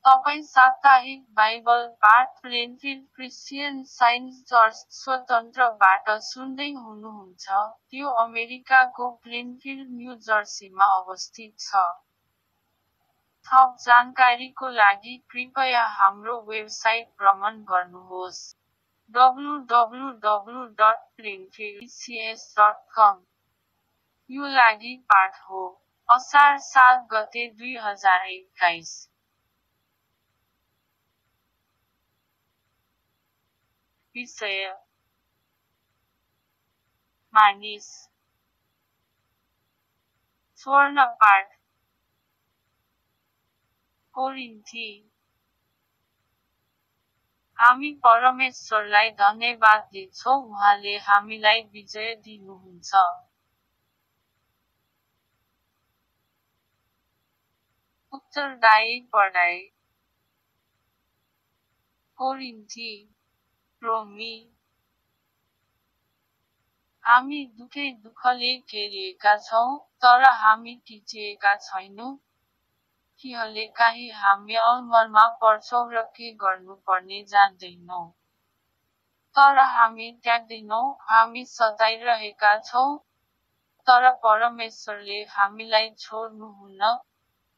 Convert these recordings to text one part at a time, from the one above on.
तपाईँ साप्ताहिक बाइबल पाठ प्लेनफिल्ड क्रिस्चियन साइन्स चर्च स्वतन्त्रबाट सुन्दै हुनुहुन्छ। त्यो अमेरिकाको प्लेनफिल्ड न्यू जर्सीमा अवस्थित छ। थप जानकारीको लागि कृपया हाम्रो वेबसाइट भ्रमण गर्नुहोस् www.plainfieldcs.com। यो लागि पाठ हो। असार 7 गते 2021। विषय मानिस स्वर्ण पाठ कोरिन्थी। हामी परमेश्वरलाई धन्यवाद दिन्छौँ, उहाँले हामीलाई विजय दिनुहुन्छ। उत्तरदायी पढाइ कोरिन्थी रोमी। हामी दुखले घेरिएका छौँ, तर हामी टिचिएका छैनौँ। कहिलेकाहीँ हामी अलमलमा पर्छौँ र के गर्नुपर्ने जान्दैनौँ। तर हामी त्याग्दैनौँ, हामी सताइरहेका छौँ, तर परमेश्वरले हामीलाई छोड्नुहुन्न।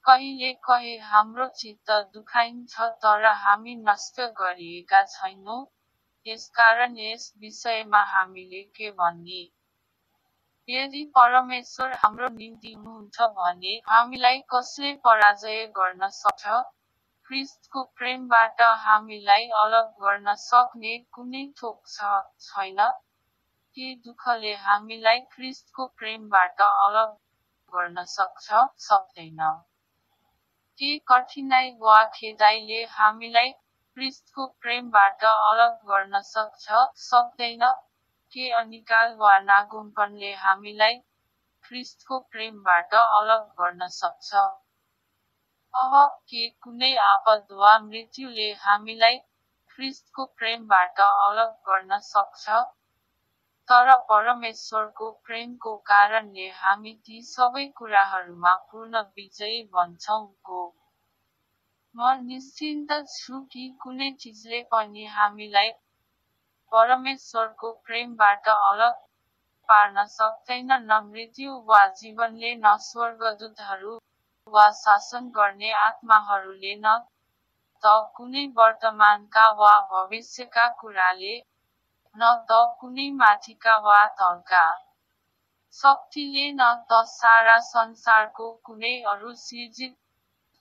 कहिलेकहीँ हाम्रो चित्त दुखाइन्छ, तर हामी नष्ट गरिएका छैनौँ। यसकारण यस विषयमा हामीले के भन्ने? यदि परमेश्वर हाम्रो निम्ति हुनुहुन्छ भने हामीलाई कसले पराजय गर्न सक्छ? ख्रीष्टको प्रेमबाट हामीलाई अलग गर्न सक्ने कुनै थोक छैन। के दुःखले हामीलाई ख्रीष्टको प्रेमबाट अलग गर्न सक्छ? सक्दैन। के कठिनाइ वा खेदाइले हामीलाई ख्रीष्टको प्रेमबाट अलग गर्न सक्छ? सक्दैन। के अनिकाल वा नागुमपनले हामीलाई ख्रीष्टको प्रेमबाट अलग गर्न सक्छ? के कुनै आपद वा मृत्युले हामीलाई ख्रीष्टको प्रेमबाट अलग गर्न सक्छ? तर परमेश्वरको प्रेमको कारणले हामी ती सबै कुराहरूमा पूर्ण विजयी बन्छौँ। म निश्चिन्त छु कि कुनै चिजले पनि हामीलाई परमेश्वरको प्रेमबाट अलग पार्न सक्दैन, न मृत्यु वा जीवनले, न स्वर्गदूतहरू वा शासन गर्ने आत्माहरूले, न त कुनै वर्तमानका वा भविष्यका कुराले, न त कुनै माथिका वा तलका शक्तिले, न त सारा संसारको कुनै अरू सिर्जित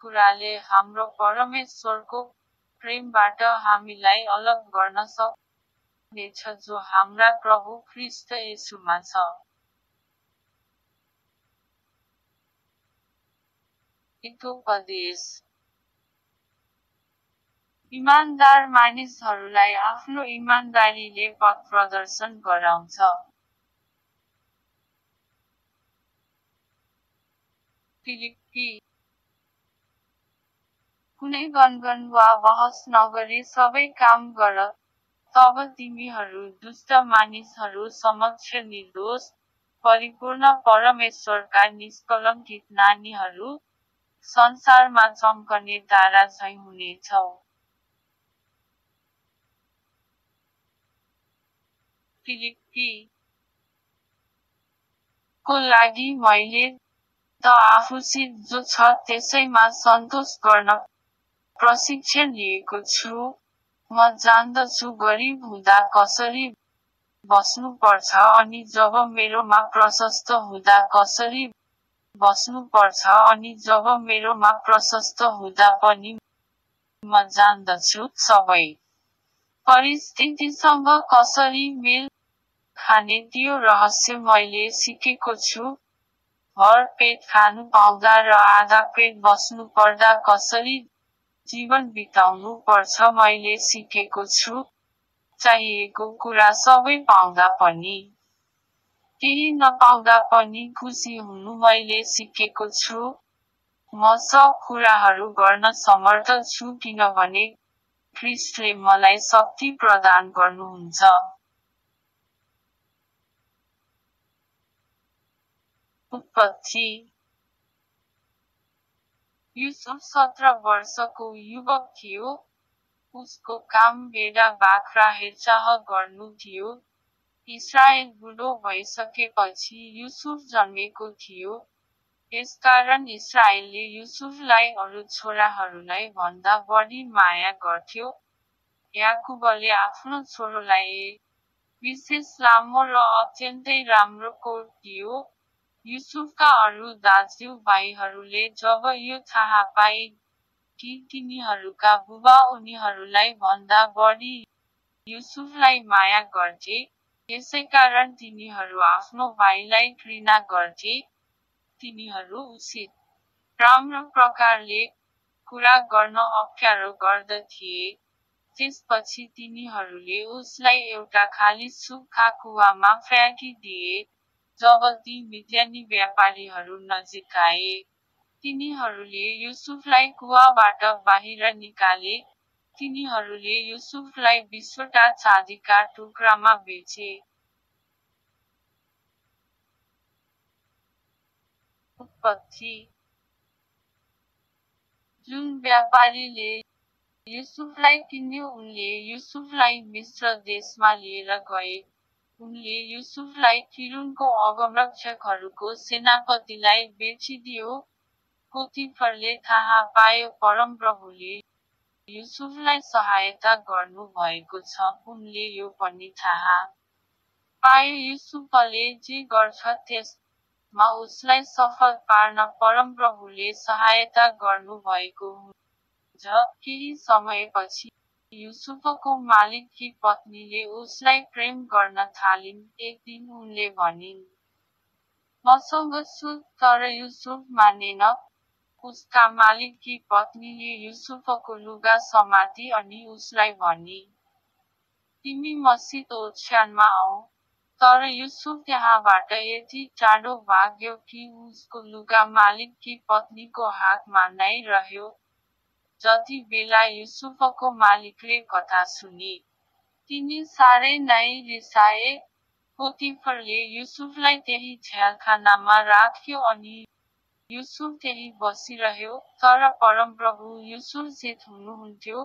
कुराले हाम्रो परमेश्वरको प्रेमबाट हामीलाई अलग गर्न सक्नेछ, जो हाम्रा प्रभु ख्रीष्ट येशूमा छ। हितोपदेश इमानदार मानिसहरूलाई आफ्नो इमानदारीले पथ प्रदर्शन गराउँछ। फिलिप्पी कुनै गनगन वा बहस नगरी सबै काम गर, तब तिमीहरू दुष्ट मानिसहरू समक्ष निर्दोष, परिपूर्ण परमेश्वरका निष्कलङ्कित नानीहरू, संसारमा चम्कने तारा झैं हुनेछौ। फिलिप्पी को लागि मैले त आफूसित जो छ त्यसैमा सन्तोष गर्न प्रशिक्षण लिएको छु। म जान्दछु गरिब हुँदा कसरी बस्नुपर्छ अनि जब मेरोमा प्रशस्त हुँदा कसरी बस्नुपर्छ अनि जब मेरोमा प्रशस्त हुँदा पनि म जान्दछु सबै परिस्थितिसँग कसरी मेल खाने त्यो रहस्य मैले सिकेको छु। भर पेट खानु पाउँदा र आधा पेट बस्नु पर्दा कसरी जीवन बिताउनु पर्छ मैले सिकेको छु। चाहिएको कुरा सबै पाउँदा पनि केही नपाउँदा पनि खुसी हुनु मैले सिकेको छु। म सब कुराहरू गर्न समर्थ छु किनभने ख्रीष्टले मलाई शक्ति प्रदान गर्नुहुन्छ। उत्पत्ति युसुफ 17 वर्षको युवक थियो। उसको काम भेडा बाख्रा हेरचाह गर्नु थियो। इस्रायल बुढो भइसकेपछि युसुफ जन्मेको थियो। यसकारण इस्रायलले युसुफलाई अरू छोराहरूलाई भन्दा बढी माया गर्थ्यो। याकुबले आफ्नो छोरोलाई विशेष लामो र अत्यन्तै राम्रो कोट दियो। युसुफका अरू दाजुभाइहरूले जब यो थाहा पाए कि तिनीहरूका बुबा उनीहरूलाई भन्दा बढी युसुफलाई माया गर्थे, यसैकारण तिनीहरू आफ्नो भाइलाई घृणा गर्थे। तिनीहरू उचित राम्रो प्रकारले कुरा गर्न अप्ठ्यारो गर्दथे। त्यसपछि तिनीहरूले उसलाई एउटा खाली सुक्खा कुवामा फ्याँकिदिए। जब ती मिद्यानी व्यापारीहरू नजिक आए, तिनीहरूले युसुफलाई कुवाबाट बाहिर निकाले। तिनीहरूले युसुफलाई 20वटा चाँदीका टुक्रामा बेचे। उत्पत्ति। जुन व्यापारीले युसुफलाई किन्यो उनले युसुफलाई मिस्र देशमा लिएर गए। उनले युसुफलाई फिरौनको अगमरक्षकहरूको सेनापतिलाई बेचिदियो। पोतिफरले थाहा पायो परमप्रभुले युसुफलाई सहायता गर्नु भएको छ। उनले यो पनि थाहा पायो युसुफले जे गर्छ त्यसमा उसलाई सफल पार्न परमप्रभुले सहायता गर्नु भएको हुन्छ। केही समयपछि युसुफको मालिककी पत्नीले उसलाई प्रेम गर्न थालिन्। एक दिन उनले भनिन्, मसँग छु, तर युसुफ मानेन। उसका मालिककी पत्नीले युसुफको लुगा समाती अनि उसलाई भनी, तिमी मसित ओछ्यानमा आऊ। तर युसुफ त्यहाँबाट यति टाढो भाग्यो कि उसको लुगा मालिककी पत्नीको हातमा नै रह्यो। जति बेला युसुफको मालिकले कथा सुने, तिनी साह्रै नै रिसाए। पोतिफरले युसुफलाई त्यही झ्यालखानामा राख्यो अनि युसुफ त्यही बसिरह्यो। तर परमप्रभु युसुफसित हुनुहुन्थ्यो।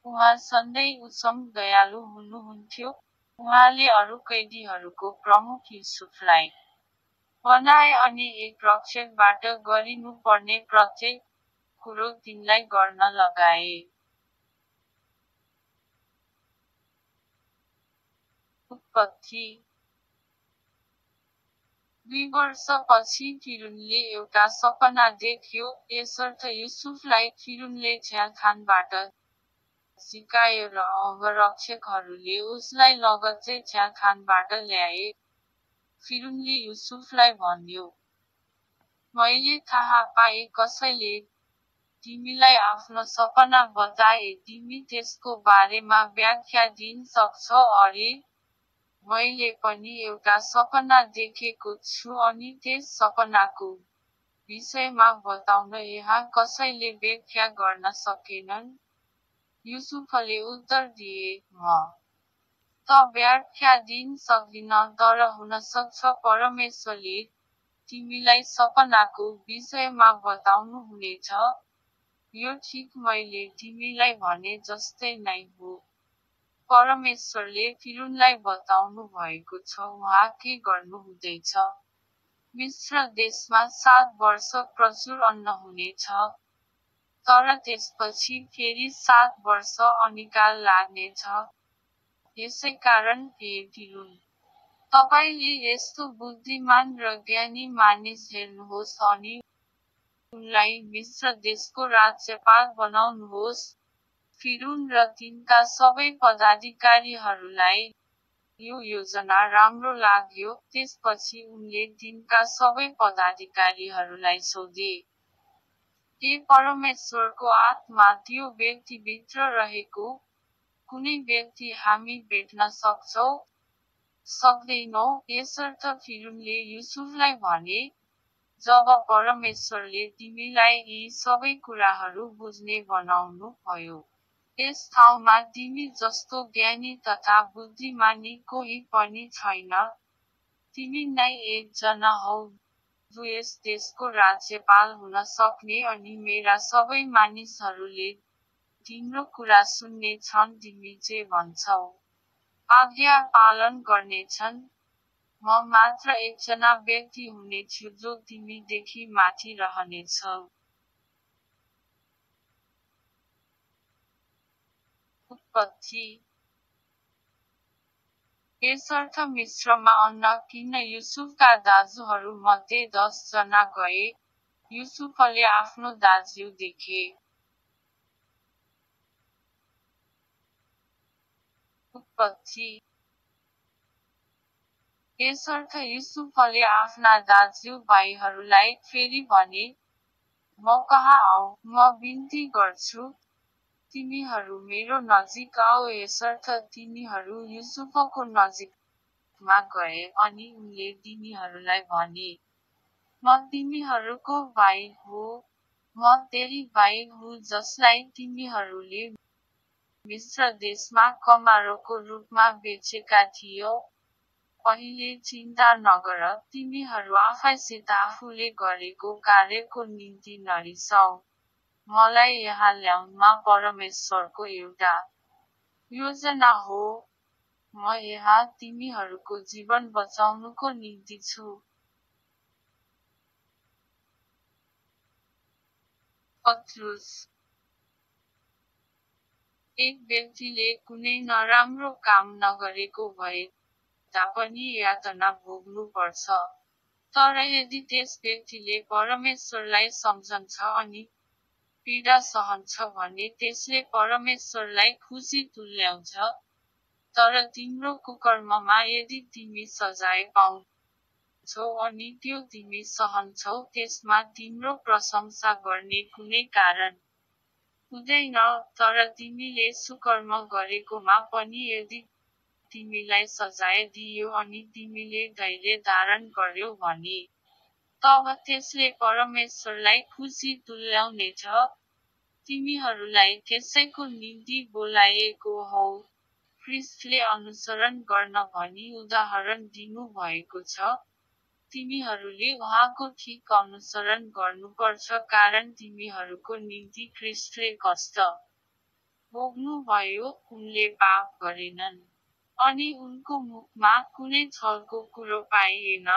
उहाँ सधैँ उत्तम दयालु हुनुहुन्थ्यो। उहाँले अरू कैदीहरूको प्रमुख युसुफलाई बनाए अनि एक रक्षकबाट गरिनुपर्ने प्रत्येक कुरो तिनलाई गर्न लगाए। उत्पत्ति। 2 वर्षपछि फिरौनले एउटा सपना देख्यो। यसर्थ युसुफलाई फिरौनले झ्यालखानबाट झिकायो र अंगरक्षकहरूले उसलाई लगत्तै झ्यालखानबाट ल्याए। फिरौनले युसुफलाई भन्यो, मैले थाहा पाए कसैले तिमीलाई आफ्नो सपना बताए तिमी त्यसको बारेमा व्याख्या दिन सक्छौ अरे? मैले पनि एउटा सपना देखेको छु अनि त्यस सपनाको विषयमा बताउन यहाँ कसैले व्याख्या गर्न सकेनन्। युसुफले उत्तर दिए, म त व्याख्या दिन सक्दिन, तर हुन सक्छ परमेश्वरले तिमीलाई सपनाको विषयमा बताउनु हुनेछ। यो ठिक मैले तिमीलाई भने जस्तै नै हो। परमेश्वरले फिरौनलाई बताउनु भएको छ उहाँ के गर्नु हुँदैछ। मिस्र देशमा 7 वर्ष प्रचुर अन्न हुनेछ। तर त्यसपछि फेरि 7 वर्ष अनिकाल लाग्नेछ। यसैकारण हे फिरौन, तपाईले यस्तो बुद्धिमान र ज्ञानी मानिस हेर्नुहोस् अनि उनलाई मिस्र देशको राज्यपाल बनाउनुहोस्। फिरौन र तिनका सबै पदाधिकारीहरूलाई यो योजना राम्रो लाग्यो। त्यसपछि उनले तिनका सबै पदाधिकारीहरूलाई सोधे, हे परमेश्वरको आत्मा त्यो व्यक्तिभित्र रहेको कुनै व्यक्ति हामी भेट्न सक्छौ? सक्दैनौ। यसर्थ फिरौनले युसुफलाई भने, जब परमेश्वरले तिमीलाई यी सबै कुराहरू बुझ्ने बनाउनु भयो, यस ठाउँमा तिमी जस्तो ज्ञानी तथा बुद्धिमानी कोही पनि छैन। तिमी नै एकजना हौ यस देशको राज्यपाल हुन सक्ने अनि मेरा सबै मानिसहरूले तिम्रो कुरा सुन्ने छन् तिमी जे भन्छौ आज्ञा पालन गर्नेछन्। म मात्र एकजना व्यक्ति हुनेछु जो तिमीदेखि माथि रहनेछ। उत्पत्ति यसर्थ मिस्रमा अन्न किन्न युसुफका दाजुहरू मध्ये 10 जना गए। युसुफले आफ्नो दाज्यू देखे। उत्पत्ति यसर्थ युसुफले आफ्ना दाज्यू भाइहरूलाई फेरि भने, म कहाँ आऊ, म बिन्ती गर्छु, तिमीहरू मेरो नजिक आऊ। यसर्थ तिनीहरू युसुफको नजिकमा गए अनि उनले तिनीहरूलाई भने, म तिमीहरूको भाइ हो, म तेरी भाइ हुँ जसलाई तिमीहरूले मिस्र देशमा कमारोको रूपमा बेचेका थियौ। अहिले चिन्ता नगर, तिमीहरू आफैसित आफूले गरेको कार्यको निम्ति नरिसाऊ। मलाई यहाँ ल्याउनमा परमेश्वरको एउटा योजना हो। म यहाँ तिमीहरूको जीवन बचाउनुको निम्ति छु। पत्रुस एक व्यक्तिले कुनै नराम्रो काम नगरेको भए तापनि यातना भोग्नु पर्छ। तर यदि त्यस व्यक्तिले परमेश्वरलाई सम्झन्छ अनि पीडा सहन्छ भने त्यसले परमेश्वरलाई खुसी तुल्याउँछ। तर तिम्रो कुकर्ममा यदि तिमी सजाय पाउँछौ अनि त्यो तिमी सहन्छौ त्यसमा तिम्रो प्रशंसा गर्ने कुनै कारण हुँदैन। तर तिमीले सुकर्म गरेकोमा पनि यदि तिमीलाई सजाय दियो अनि तिमीले धैर्य धारण गर्यौ भने तब त्यसले परमेश्वरलाई खुसी तुल्याउनेछ। तिमीहरूलाई त्यसैको निम्ति बोलाइएको हौ। ख्रीष्टले अनुसरण गर्न भनी उदाहरण दिनु भएको छ। तिमीहरूले उहाँको ठिक अनुसरण गर्नुपर्छ कारण तिमीहरूको निम्ति ख्रीष्टले कष्ट भोग्नुभयो, उनले पाप गरेनन्। अनि उनको मुखमा कुनै छलको कुरो पाइएन।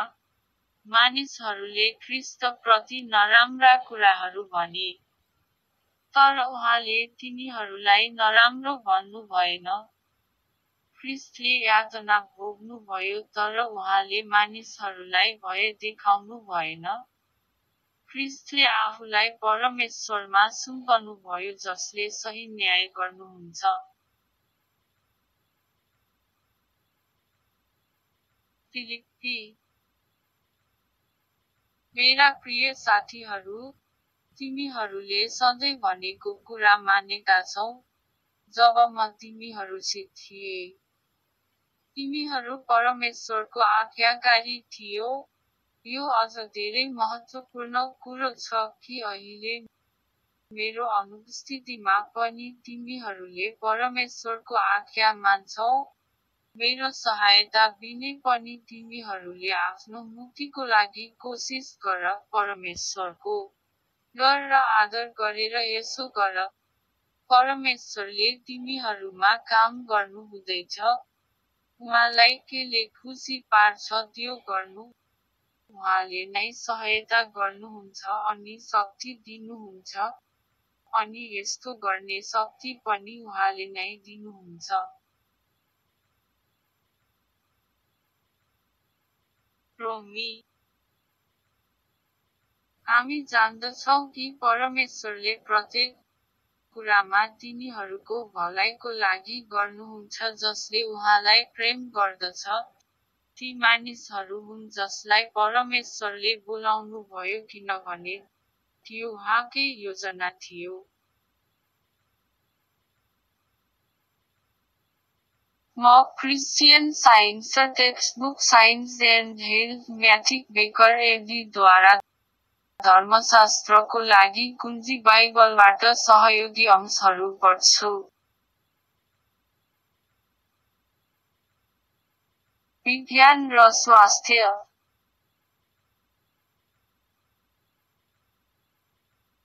मानिसहरूले ख्रीष्टप्रति नराम्रा कुराहरू भने, तर उहाँले तिनीहरूलाई नराम्रो भन्नु भएन। ख्रीष्टले यातना भोग्नुभयो तर उहाँले मानिसहरूलाई भय देखाउनु भएन। ख्रीष्टले आफूलाई परमेश्वरमा सुम्पनुभयो जसले सही न्याय गर्नुहुन्छ। फिलिप्पी मेरा प्रिय साथीहरू, तिमीहरूले सधैँ भनेको कुरा मानेका छौ, जब म तिमीहरूसित थिएँ। तिमीहरू परमेश्वरको आज्ञाकारी थियौ। यो अझ धेरै महत्त्वपूर्ण कुरो छ कि अहिले मेरो अनुपस्थितिमा पनि तिमीहरूले परमेश्वरको आज्ञा मान्छौ। मेरो सहायता बिनै पनि तिमीहरूले आफ्नो मुक्तिको लागि कोसिस गर। परमेश्वरको डर र आदर गरेर यसो गर। परमेश्वरले तिमीहरूमा काम गर्नु हुँदैछ। उहाँलाई केले खुसी पार्छ त्यो गर्नु। उहाँले नै सहायता गर्नुहुन्छ अनि शक्ति दिनुहुन्छ। अनि यस्तो गर्ने शक्ति पनि उहाँले नै दिनुहुन्छ। रोमी हामी जान्दछौँ कि परमेश्वरले प्रत्येक कुरामा तिनीहरूको भलाइको लागि गर्नुहुन्छ जसले उहाँलाई प्रेम गर्दछ। ती मानिसहरू हुन् जसलाई परमेश्वरले बोलाउनु भयो किनभने त्यो उहाँकै योजना थियो। म क्रिस्चियन साइन्स र टेक्स्टबुक साइन्स एन्ड हेल्थ म्याथिक बेकर एबीद्वारा धर्मशास्त्रको लागि कुञ्जी बाइबलबाट सहयोगी अंशहरू पढ्छु। विज्ञान र स्वास्थ्य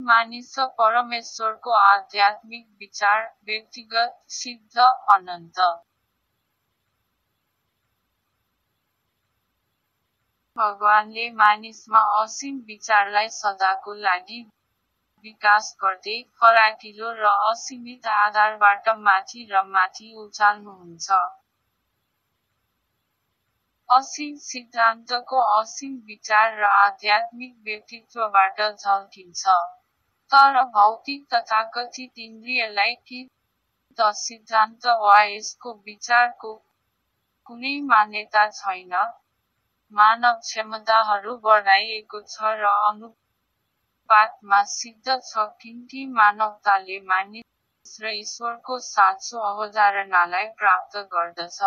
मानिस परमेश्वरको आध्यात्मिक विचार, व्यक्तिगत, सिद्ध, अनन्त। भगवानले मानिसमा असीम विचारलाई सदाको लागि विकास गर्दै, फराकिलो र असीमित आधारबाट माथि र माथि उचाल्नुहुन्छ। असीम सिद्धान्तको असीम विचार र आध्यात्मिक व्यक्तित्वबाट झल्किन्छ। तर भौतिक तथाकथित इन्द्रियलाई कि त सिद्धान्त वा यसको विचारको कुनै मान्यता छैन। मानव क्षमताहरू बढाइएको छ र अनुपातमा सिद्ध छ किनकि मानवताले मानिस र ईश्वरको साँचो अवधारणालाई प्राप्त गर्दछ।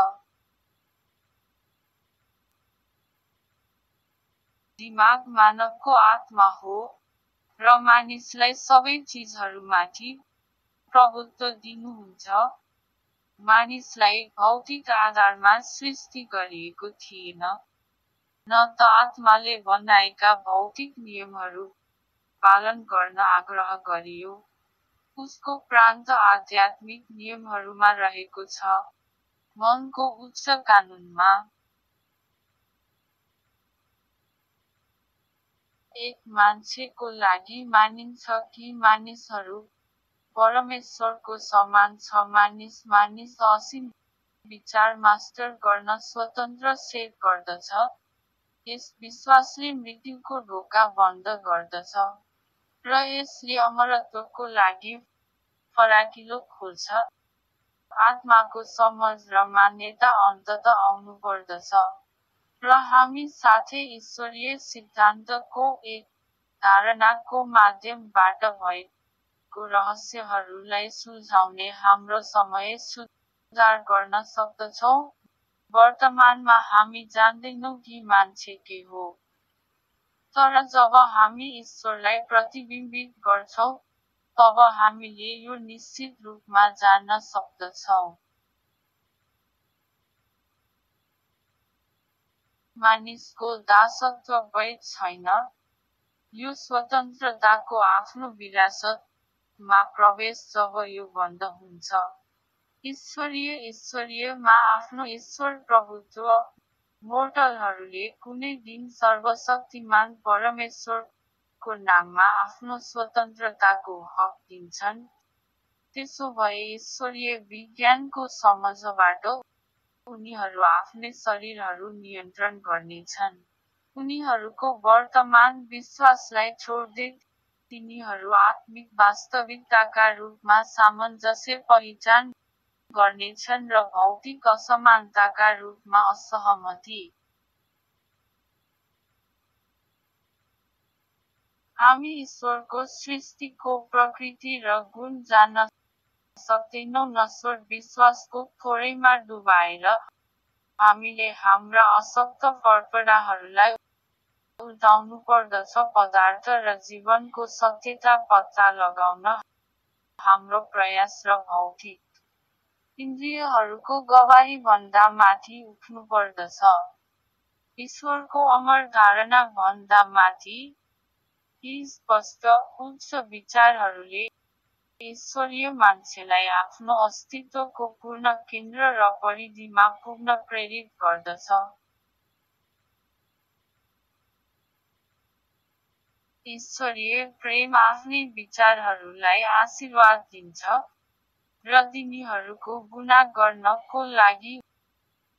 दिमाग मानवको आत्मा हो र मानिसलाई सबै चिजहरूमाथि प्रभुत्व दिनुहुन्छ। मानिसलाई भौतिक आधारमा सृष्टि गरिएको थिएन। न त आत्माले बनाएका भौतिक नियमहरू पालन गर्न आग्रह गरियो। उसको प्राण त आध्यात्मिक नियमहरूमा रहेको छ, मनको उच्च कानुनमा। एक मान्छेको लागि मानिन्छ कि मानिसहरू परमेश्वरको समान छ। मानिस असीम विचार मास्टर गर्न स्वतन्त्र सेट गर्दछ। यस विश्वासले मृत्युको ढोका बन्द गर्दछ र यसले अमरत्वको लागि फराकिलो खोल्छ। आत्माको समझ र मान्यता अन्ततः आउनुपर्दछ र हामी साथै ईश्वरीय सिद्धान्तको एक धारणाको माध्यमबाट भएको रहस्यहरूलाई सुल्झाउने हाम्रो समय सुधार गर्न सक्दछौँ। वर्तमानमा हामी जान्दैनौँ कि मान्छे के हो। तर जब हामी ईश्वरलाई प्रतिबिम्बित गर्छौँ, तब हामीले यो निश्चित रूपमा जान्न सक्दछौँ। मानिसको दासत्व वैध छैन। यो स्वतन्त्रताको आफ्नो विरासतमा प्रवेश जब यो बन्द हुन्छ। ईश्वरीयमा आफ्नो ईश्वर प्रभुत्व। मोर्टलहरूले कुनै दिन सर्वशक्तिमान परमेश्वरको नाममा आफ्नो स्वतन्त्रताको हक दिन्छन्। त्यसो भए ईश्वरीय विज्ञानको समझबाट उनीहरू आफ्नै शरीरहरू नियन्त्रण गर्नेछन्। उनीहरूको वर्तमान विश्वासलाई छोड्दै तिनीहरू आत्मिक वास्तविकताका रूपमा सामञ्जस्य पहिचान गर्नेछन् र भौतिक असमानताका रूपमा असहमति। हामी ईश्वरको सृष्टिको प्रकृति र गुण जान्न सक्दैनौँ। नश्वर विश्वासको थोरैमा डुबाएर हामीले हाम्रा अशक्त फरफडाहरूलाई उल्टाउनुपर्दछ। पदार्थ र जीवनको सत्यता पत्ता लगाउन हाम्रो प्रयास र भौतिक इन्द्रियहरूको गवाहीभन्दा माथि उठ्नुपर्दछ। ईश्वरको अमर धारणा भन्दा माथि। यी स्पष्ट, उच्च विचारहरूले ईश्वरीय मान्छेलाई आफ्नो अस्तित्वको पूर्ण केन्द्र र परिधिमा पुग्न प्रेरित गर्दछ। ईश्वरीय प्रेम आफ्नै विचारहरूलाई आशीर्वाद दिन्छ र तिनीहरूको गुणा गर्नको लागि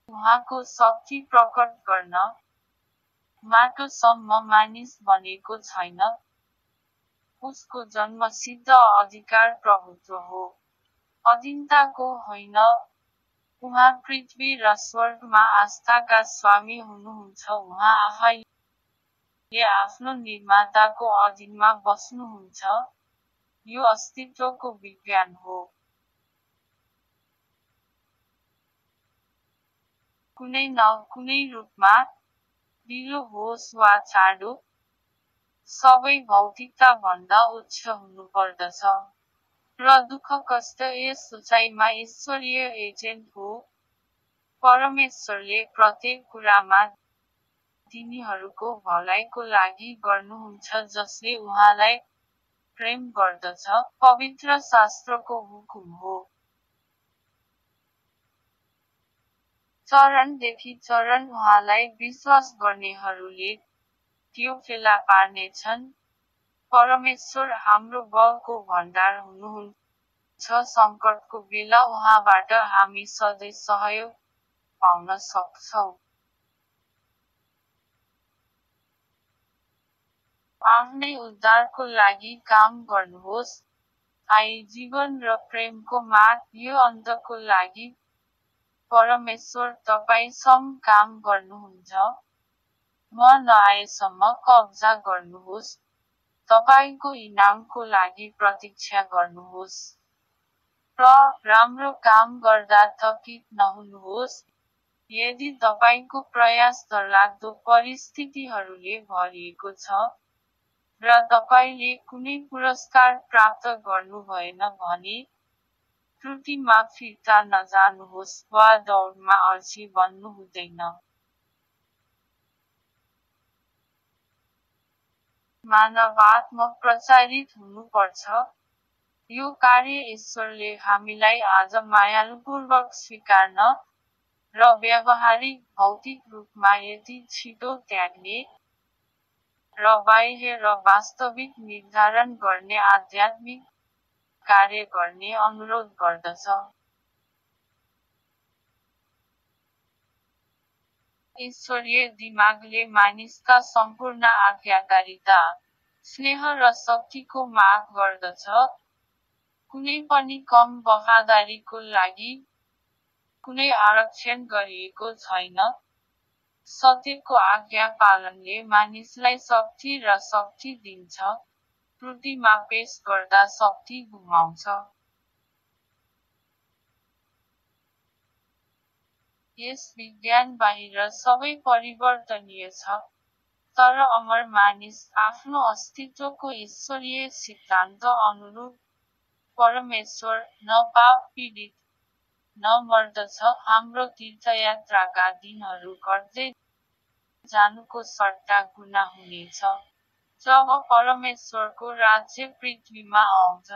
उहाँको शक्ति प्रकट गर्न माटोसम्म मानिस बनेको छैन। उसको जन्मसिद्ध अधिकार प्रभुत्व हो, अधीनताको होइन। उहाँ पृथ्वी र स्वर्गमा आस्थाका स्वामी हुनुहुन्छ। उहाँ आफैले आफ्नो निर्माताको अधीनमा बस्नुहुन्छ। यो अस्तित्वको विज्ञान हो। कुनै न कुनै रूपमा, ढिलो होस् वा चाँडो, सबै भौतिकताभन्दा उच्च हुनुपर्दछ। र दुःख कष्ट यस उचाइमा ईश्वरीय एजेन्ट हो। परमेश्वरले प्रत्येक कुरामा तिनीहरूको भलाइको लागि गर्नुहुन्छ जसले उहाँलाई प्रेम गर्दछ, पवित्र शास्त्रको हुकुम हो। चरणदेखि चरण उहाँलाई विश्वास गर्नेहरूले त्यो फेला पार्नेछन्। परमेश्वर हाम्रो बलको भण्डार हुनुहुन्छ, सङ्कटको बेला उहाँबाट हामी सधैँ सहयोग पाउन सक्छौँ। आफ्नै उद्धारको लागि काम गर्नुहोस्। जीवन र प्रेमको मार्ग, यो अन्तको लागि परमेश्वर तपाईसँग काम गर्नुहुन्छ। म नआएसम्म कब्जा गर्नुहोस्। तपाईको इनामको लागि प्रतीक्षा गर्नुहोस्। र राम्रो काम गर्दा थकित नहुनुहोस्। यदि तपाईको प्रयास डरलाग्दो परिस्थितिहरूले भरिएको छ र तपाईले कुनै पुरस्कार प्राप्त गर्नुभएन भने त्रुटिमा फिर्ता नजानुहोस् वा दौडमा अल्छी बन्नु हुँदैन। मानवात्मा प्रचारित हुनुपर्छ। यो कार्य ईश्वरले हामीलाई आज मायालुपूर्वक स्वीकार्न र व्यावहारिक भौतिक रूपमा यति छिटो त्याग्ने र बाह्य र वास्तविक निर्धारण गर्ने आध्यात्मिक कार्य गर्ने अनुरोध गर्दछ। ईश्वरीय दिमागले मानिसका सम्पूर्ण आज्ञाकारिता, स्नेह र शक्तिको माग गर्दछ, कुनै पनि कम वफादारीको लागि कुनै आरक्षण गरिएको छैन। सत्यको आज्ञा पालनले मानिसलाई शक्ति र शक्ति दिन्छ, त्रुटिमा पेश गर्दा शक्ति गुमाउँछ। यस विज्ञान बाहिर सबै परिवर्तनीय छ, तर अमर मानिस आफ्नो अस्तित्वको ईश्वरीय सिद्धान्त अनुरूप परमेश्वर न पाप पीडित न मर्दछ। हाम्रो तीर्थयात्राका दिनहरू गर्दै जानुको सट्टा गुना हुनेछ। जब परमेश्वरको राज्य पृथ्वीमा आउँछ,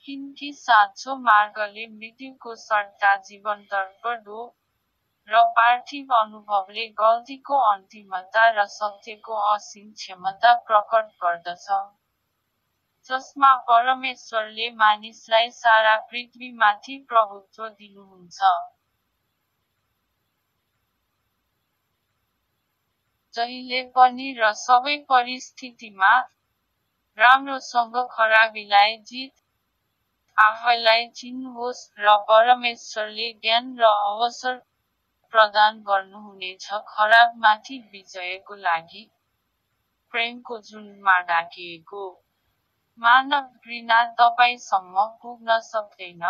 किनकि साँचो मार्गले मृत्युको सट्टा जीवनतर्फ हो, र पार्थिव अनुभवले गल्तीको अन्तिमता र सत्यको असीम क्षमता प्रकट गर्दछ, जसमा परमेश्वरले मानिसलाई सारा पृथ्वीमाथि प्रभुत्व दिनुहुन्छ। जहिले पनि र सबै परिस्थितिमा राम्रोसँग खराबीलाई जित, आफैलाई चिन्नुहोस् र परमेश्वरले ज्ञान र अवसर प्रदान गर्नुहुनेछ खराबमाथि विजयको लागि। प्रेमको जुनमा ढाकिएको मानव घृणा तपाईसम्म पुग्न सक्दैन।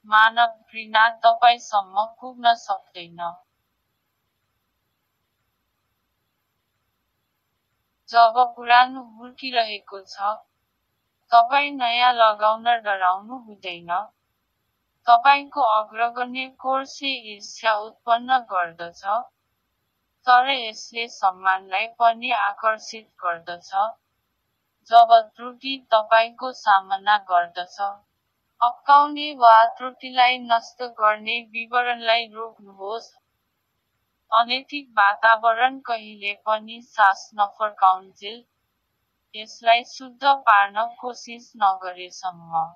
मानव घृणा तपाईसम्म पुग्न सक्दैन। जब पुरानो हुर्किरहेको छ, तपाई नयाँ लगाउन डराउनु हुँदैन। तपाईको अग्रगण्य कोर्सले ईर्ष्या उत्पन्न गर्दछ, तर यसले सम्मानलाई पनि आकर्षित गर्दछ। जब त्रुटि तपाईको सामना गर्दछ, अप्काउने वा त्रुटिलाई नष्ट गर्ने विवरणलाई रोक्नुहोस्। अनैतिक वातावरण कहिले पनि सास नफर्काउन्जेल यसलाई शुद्ध पार्न कोसिस नगरेसम्म।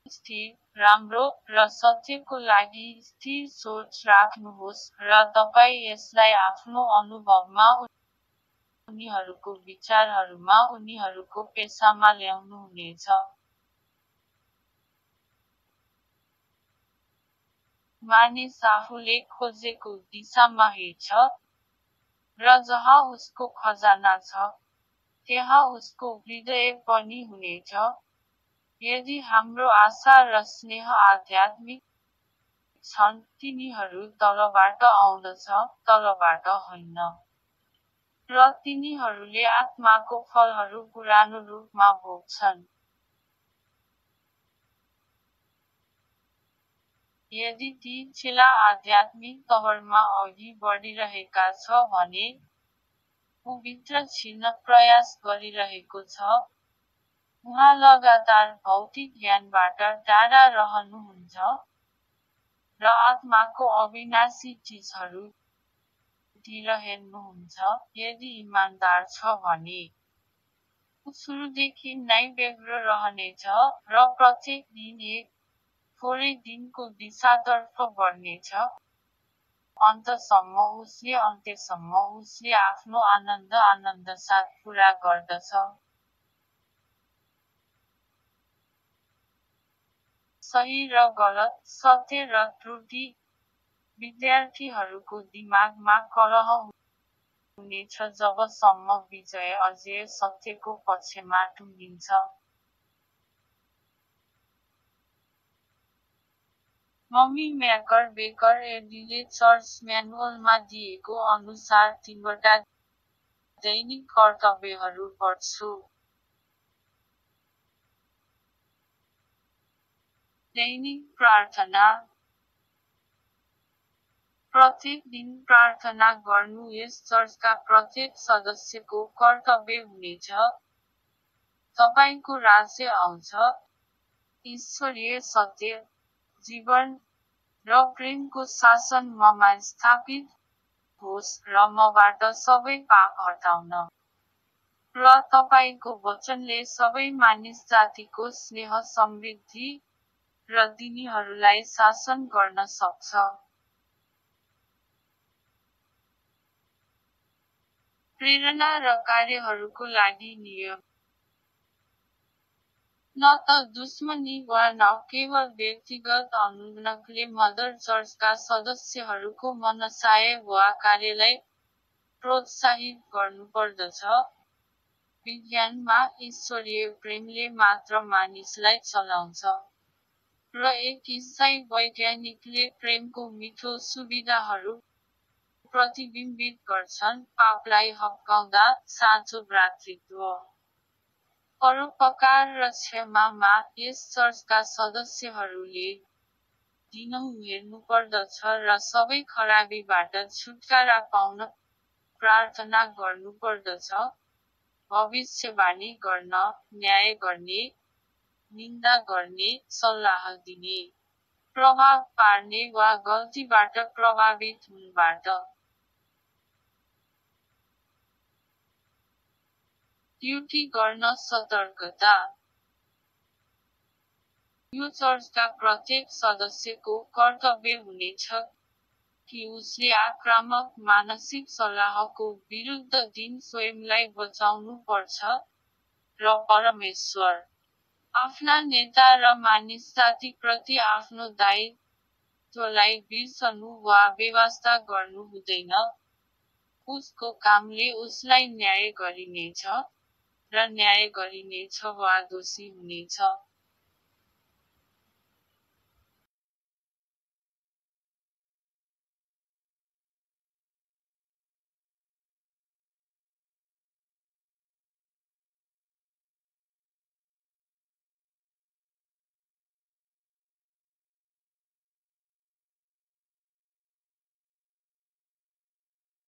स्थिर, राम्रो, र सत्यको लागि स्थिर सोच राख्नुहोस् र तपाई यसलाई आफ्नो अनुभवमा, उनीहरूको विचारहरूमा, उनीहरूको पेसामा ल्याउनुहुनेछ। मानिस आफूले खोजेको दिशामा हिँड्छ, र जहाँ उसको खजाना छ, त्यहाँ उसको हृदय पनि हुनेछ। यदि हाम्रो आशा र स्नेह आध्यात्मिक छन्, तिनीहरू तलबाट आउँदछ, तलबाट होइन। र तिनीहरूले आत्माको फलहरू पुरानो रूपमा भोग्छन्। यदि ती चेला आध्यात्मिक तवरमा अघि बढिरहेका छ भने भित्र छिर्न प्रयास गरिरहेको छ। उहाँ लगातार भौतिक ज्ञानबाट टाढा रहनुहुन्छ र आत्माको अविनाशी चिजहरूतिर हेर्नुहुन्छ। यदि इमानदार छ भने ऊ सुरुदेखि नै बेग्रो रहनेछ र प्रत्येक दिन एक थोरै दिनको दिशातर्फ बढ्नेछ। अन्त्यसम्म उसले आफ्नो आनन्दसाथ पूरा गर्दछ। सही र गलत, सत्य र त्रुटि। विद्यार्थीहरूको दिमागमा कलह हुनेछ जबसम्म विजय अझै सत्यको पक्षमा टुङ्गिन्छ। मम्मी म्याकर बेकर एडीले चर्च म्यानुअलमा दिएको अनुसार 3वटा दैनिक कर्तव्यहरू पढ्छु। दैनिक प्रार्थना। प्रत्येक दिन प्रार्थना गर्नु यस चर्चका प्रत्येक सदस्यको कर्तव्य हुनेछ। तपाईको राज्य आउँछ, ईश्वरीय सत्य, जीवन र प्रेमको शासन ममा स्थापित होस् र मबाट सबै पाप हटाउन। र तपाईको वचनले सबै मानिस जातिको स्नेह समृद्धि र तिनीहरूलाई शासन गर्न सक्छ। प्रेरणा र कार्यहरूको लागि नियम। न त दुश्मनी वा न केवल व्यक्तिगत अनुग्रहले मदर चर्चका सदस्यहरूको मनसाय वा कार्यलाई प्रोत्साहित गर्नुपर्दछ। विज्ञानमा ईश्वरीय प्रेमले मात्र मानिसलाई चलाउँछ। र एक ईसाई वैज्ञानिकले प्रेमको मिठो सुविधाहरू प्रतिबिम्बित गर्छन्, पापलाई हप्काउँदा, साँचो भ्रातृत्व, परोपकार र क्षमामा। यस चर्चका सदस्यहरूले दिनहुँ हेर्नुपर्दछ र सबै खराबीबाट छुटकारा पाउन प्रार्थना गर्नुपर्दछ। भविष्यवाणी गर्न, न्याय गर्ने, निन्दा गर्ने, सल्लाह दिने, प्रभाव पार्ने वा गल्तीबाट प्रभावित हुनबाट ड्युटी गर्न सतर्कता। यो चर्चका प्रत्येक सदस्यको कर्तव्य हुनेछ कि उसले आक्रामक मानसिक सल्लाहको विरुद्ध दिन स्वयंलाई बचाउनु पर्छ र परमेश्वर, आफ्ना नेता र मानिस जातिप्रति आफ्नो दायित्वलाई बिर्सनु वा बेवास्ता गर्नु हुँदैन। उसको कामले उसलाई न्याय गरिनेछ र न्याय गरिनेछ वा दोषी हुनेछ।